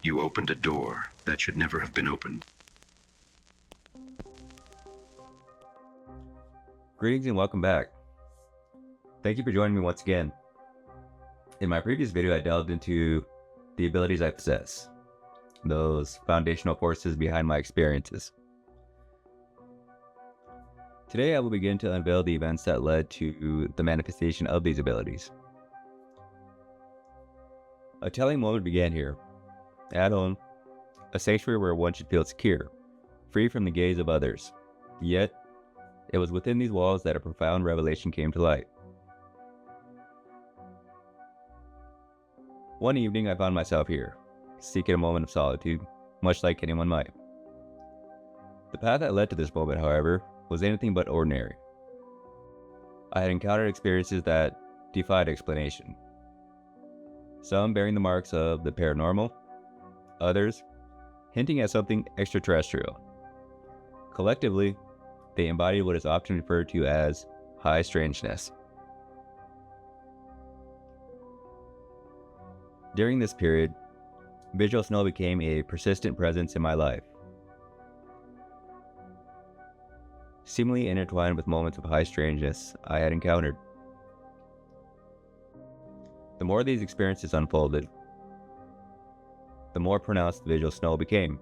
You opened a door that should never have been opened. Greetings and welcome back. Thank you for joining me once again. In my previous video, I delved into the abilities I possess, those foundational forces behind my experiences. Today, I will begin to unveil the events that led to the manifestation of these abilities. A telling moment began here, at home, a sanctuary where one should feel secure, free from the gaze of others. Yet, it was within these walls that a profound revelation came to light. One evening, I found myself here, seeking a moment of solitude, much like anyone might. The path that led to this moment, however, was anything but ordinary. I had encountered experiences that defied explanation. Some bearing the marks of the paranormal, others hinting at something extraterrestrial. Collectively, they embodied what is often referred to as high strangeness. During this period, visual snow became a persistent presence in my life, seemingly intertwined with moments of high strangeness I had encountered. The more these experiences unfolded, the more pronounced the visual snow became,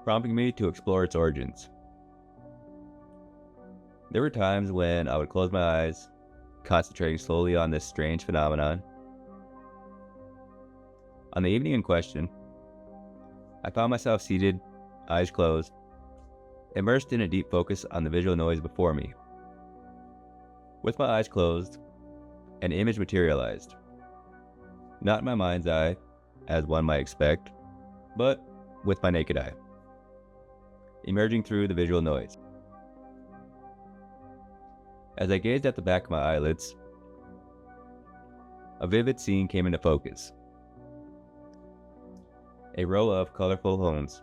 prompting me to explore its origins. There were times when I would close my eyes, concentrating solely on this strange phenomenon. On the evening in question, I found myself seated, eyes closed, immersed in a deep focus on the visual noise before me. With my eyes closed, an image materialized. Not in my mind's eye, as one might expect, but with my naked eye, emerging through the visual noise. As I gazed at the back of my eyelids, a vivid scene came into focus. A row of colorful homes,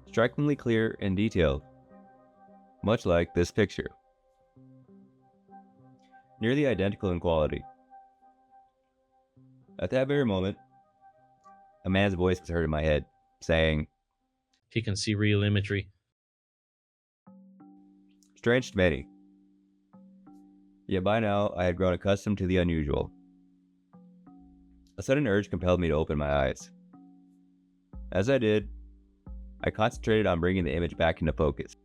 strikingly clear and detailed, much like this picture. Nearly identical in quality. At that very moment, a man's voice was heard in my head, saying, "He can see real imagery." Strange to many. Yet by now, I had grown accustomed to the unusual. A sudden urge compelled me to open my eyes. As I did, I concentrated on bringing the image back into focus.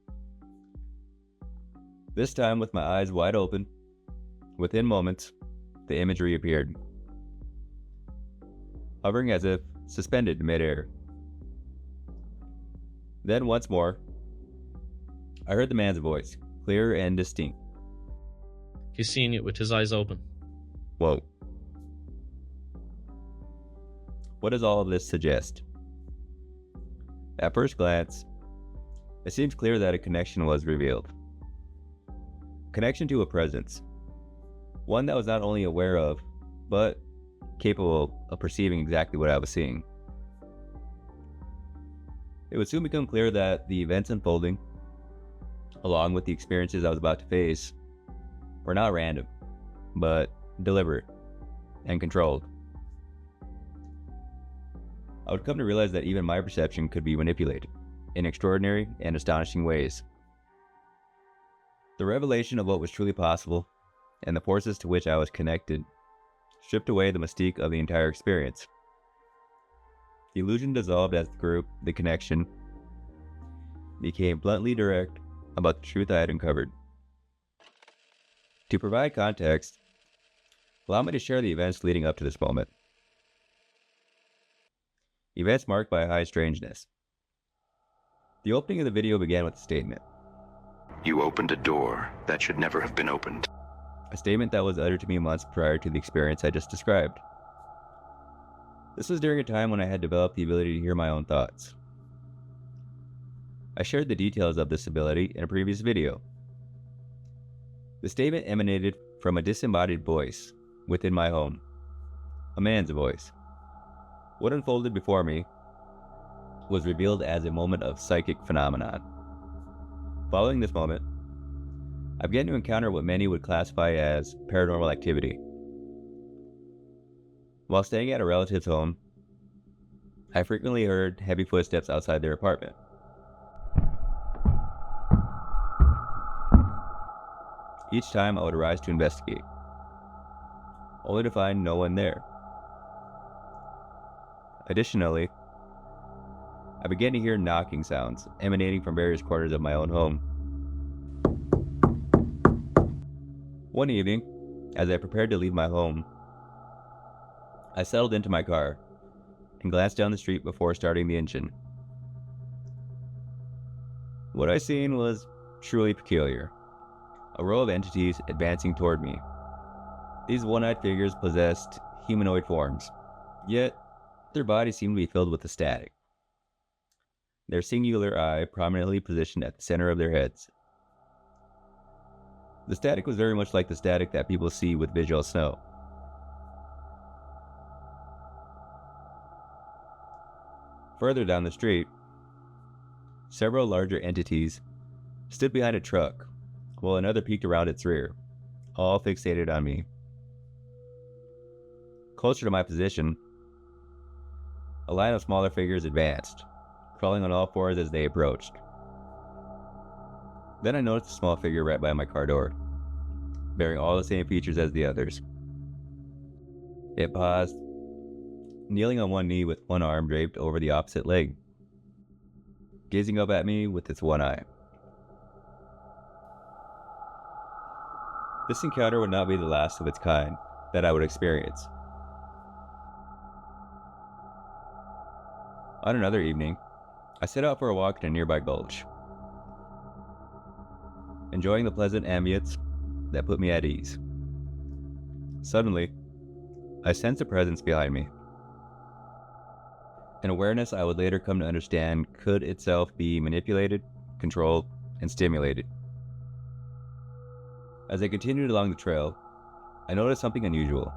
This time, with my eyes wide open, within moments, the image reappeared, hovering as if suspended in midair. Then once more, I heard the man's voice, clear and distinct. "He's seeing it with his eyes open." Whoa. What does all of this suggest? At first glance, it seems clear that a connection was revealed. Connection to a presence. One that was not only aware of, but capable of perceiving exactly what I was seeing. It would soon become clear that the events unfolding, along with the experiences I was about to face, were not random, but deliberate and controlled. I would come to realize that even my perception could be manipulated in extraordinary and astonishing ways. The revelation of what was truly possible and the forces to which I was connected stripped away the mystique of the entire experience. The illusion dissolved as the connection became bluntly direct about the truth I had uncovered. To provide context, allow me to share the events leading up to this moment. Events marked by high strangeness. The opening of the video began with a statement. You opened a door that should never have been opened. A statement that was uttered to me months prior to the experience I just described. This was during a time when I had developed the ability to hear my own thoughts. I shared the details of this ability in a previous video. The statement emanated from a disembodied voice within my home, a man's voice. What unfolded before me was revealed as a moment of psychic phenomenon. Following this moment, I began to encounter what many would classify as paranormal activity. While staying at a relative's home, I frequently heard heavy footsteps outside their apartment. Each time I would arise to investigate, only to find no one there. Additionally, I began to hear knocking sounds emanating from various corners of my own home. One evening, as I prepared to leave my home, I settled into my car and glanced down the street before starting the engine. What I seen was truly peculiar. A row of entities advancing toward me. These one-eyed figures possessed humanoid forms, yet their bodies seemed to be filled with a static. Their singular eye prominently positioned at the center of their heads. The static was very much like the static that people see with visual snow. Further down the street, several larger entities stood behind a truck, while another peeked around its rear, all fixated on me. Closer to my position, a line of smaller figures advanced, crawling on all fours as they approached. Then I noticed a small figure right by my car door, bearing all the same features as the others. It paused, kneeling on one knee with one arm draped over the opposite leg, gazing up at me with its one eye. This encounter would not be the last of its kind that I would experience. On another evening, I set out for a walk in a nearby gulch, enjoying the pleasant ambience that put me at ease. Suddenly, I sensed a presence behind me. An awareness I would later come to understand could itself be manipulated, controlled, and stimulated. As I continued along the trail, I noticed something unusual.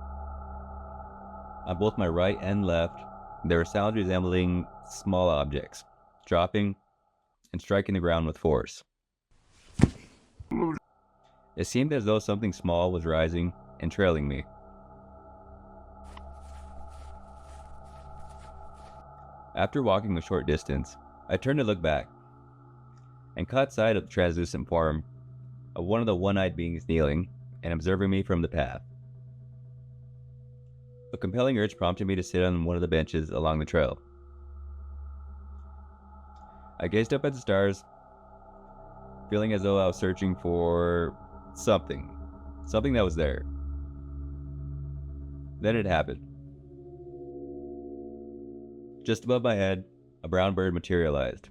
On both my right and left, there were sounds resembling small objects, dropping and striking the ground with force. It seemed as though something small was rising and trailing me. After walking a short distance, I turned to look back and caught sight of the translucent form of one of the one-eyed beings kneeling and observing me from the path. A compelling urge prompted me to sit on one of the benches along the trail. I gazed up at the stars, feeling as though I was searching for something that was there. Then it happened. Just above my head, a brown bird materialized,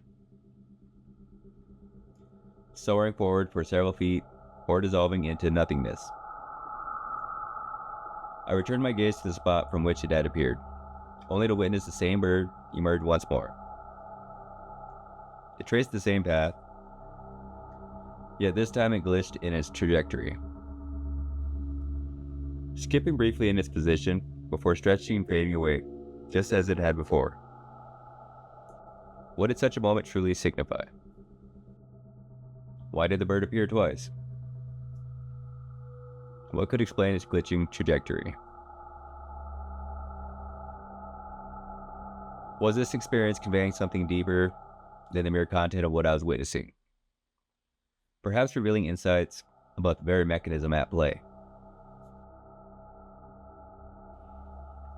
soaring forward for several feet or dissolving into nothingness. I returned my gaze to the spot from which it had appeared, only to witness the same bird emerge once more. It traced the same path, yet this time it glitched in its trajectory, skipping briefly in its position before stretching and fading away, just as it had before. What did such a moment truly signify? Why did the bird appear twice? What could explain its glitching trajectory? Was this experience conveying something deeper than the mere content of what I was witnessing? Perhaps revealing insights about the very mechanism at play.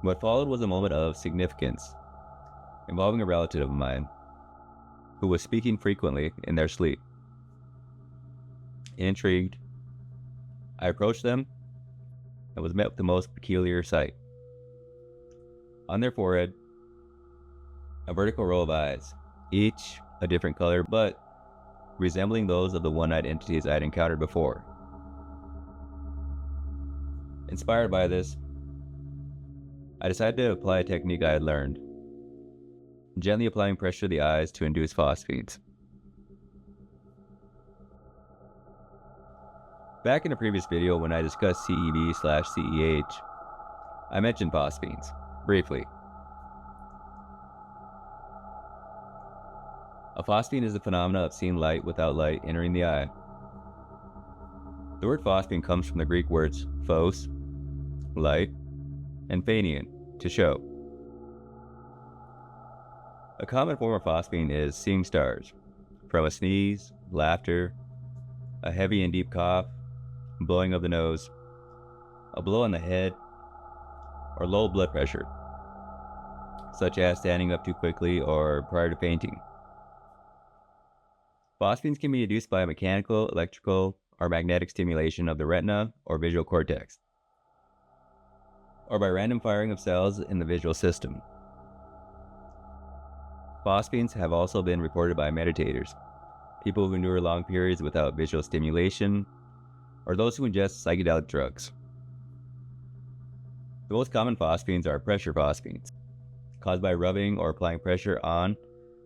What followed was a moment of significance, involving a relative of mine, who was speaking frequently in their sleep. Intrigued, I approached them and was met with the most peculiar sight. On their forehead, a vertical row of eyes, each a different color, but resembling those of the one-eyed entities I had encountered before. Inspired by this, I decided to apply a technique I had learned, gently applying pressure to the eyes to induce Phosphenes. Back in a previous video when I discussed CEV/CEH, I mentioned Phosphenes, briefly. A phosphene is the phenomena of seeing light without light entering the eye. The word phosphene comes from the Greek words phos, light, and phanein, to show. A common form of phosphene is seeing stars, from a sneeze, laughter, a heavy and deep cough, blowing of the nose, a blow on the head, or low blood pressure, such as standing up too quickly or prior to fainting. Phosphenes can be induced by mechanical, electrical, or magnetic stimulation of the retina or visual cortex, or by random firing of cells in the visual system. Phosphenes have also been reported by meditators, people who endure long periods without visual stimulation, or those who ingest psychedelic drugs. The most common phosphenes are pressure phosphenes, caused by rubbing or applying pressure on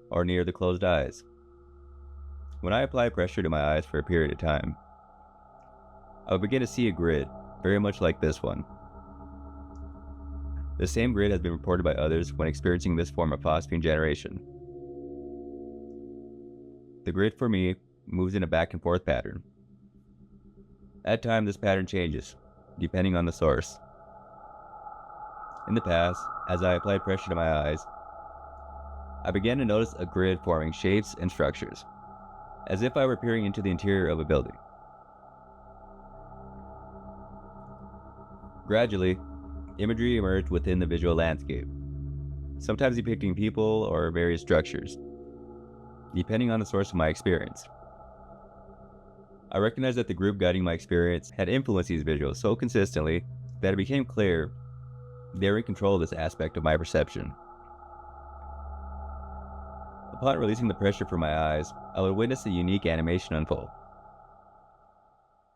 or near the closed eyes. When I apply pressure to my eyes for a period of time, I will begin to see a grid, very much like this one. The same grid has been reported by others when experiencing this form of phosphene generation. The grid for me moves in a back and forth pattern. At times this pattern changes, depending on the source. In the past, as I applied pressure to my eyes, I began to notice a grid forming shapes and structures, as if I were peering into the interior of a building. Gradually, imagery emerged within the visual landscape, sometimes depicting people or various structures, depending on the source of my experience. I recognized that the group guiding my experience had influenced these visuals so consistently that it became clear they were in control of this aspect of my perception. Upon releasing the pressure from my eyes, I would witness a unique animation unfold.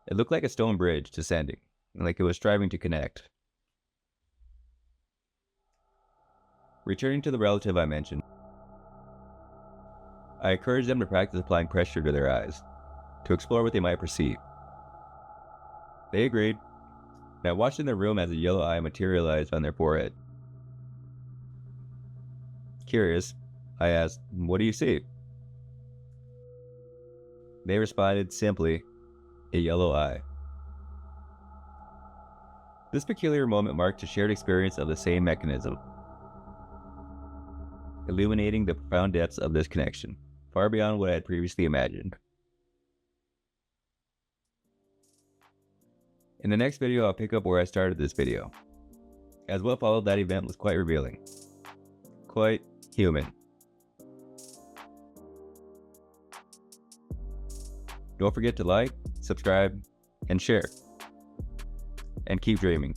It looked like a stone bridge descending, like it was striving to connect. Returning to the relative I mentioned, I encouraged them to practice applying pressure to their eyes, to explore what they might perceive. They agreed, and I watched in their room as a yellow eye materialized on their forehead. Curious, I asked, "What do you see?" They responded simply, "A yellow eye." This peculiar moment marked a shared experience of the same mechanism, illuminating the profound depths of this connection, far beyond what I had previously imagined. In the next video, I'll pick up where I started this video, as what followed that event was quite revealing, quite human. Don't forget to like, subscribe, and share. And keep dreaming.